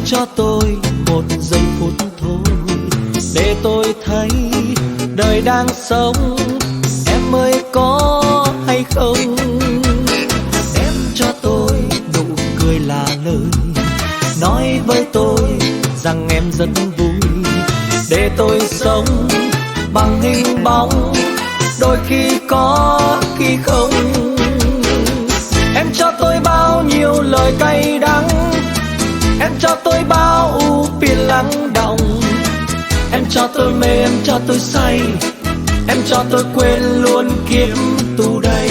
cho tôi một giây phút thôi, để tôi thấy đời đang sống. Em ơi có hay không? Em cho tôi nụ cười là lời nói với tôi rằng em rất vui, để tôi sống bằng hình bóng, đôi khi có khi không. Em cho tôi bao nhiêu lời cay đắng, em cho tôi bao ưu phiền lắng đọng. Em cho tôi mê, em cho tôi say, em cho tôi quên luôn kiếp tù đầy.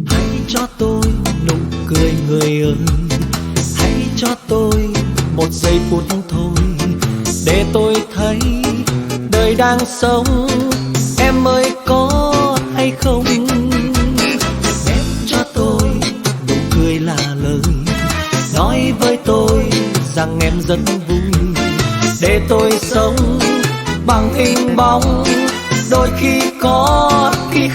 Hãy cho tôi nụ cười người ơi, hãy cho tôi một giây phút thôi, để tôi thấy đời đang sống. Em ơi có hay không? Em cho tôi nụ cười là lời nói với tôi rằng em rất vui, để tôi sống bằng hình bóng, đôi khi có khi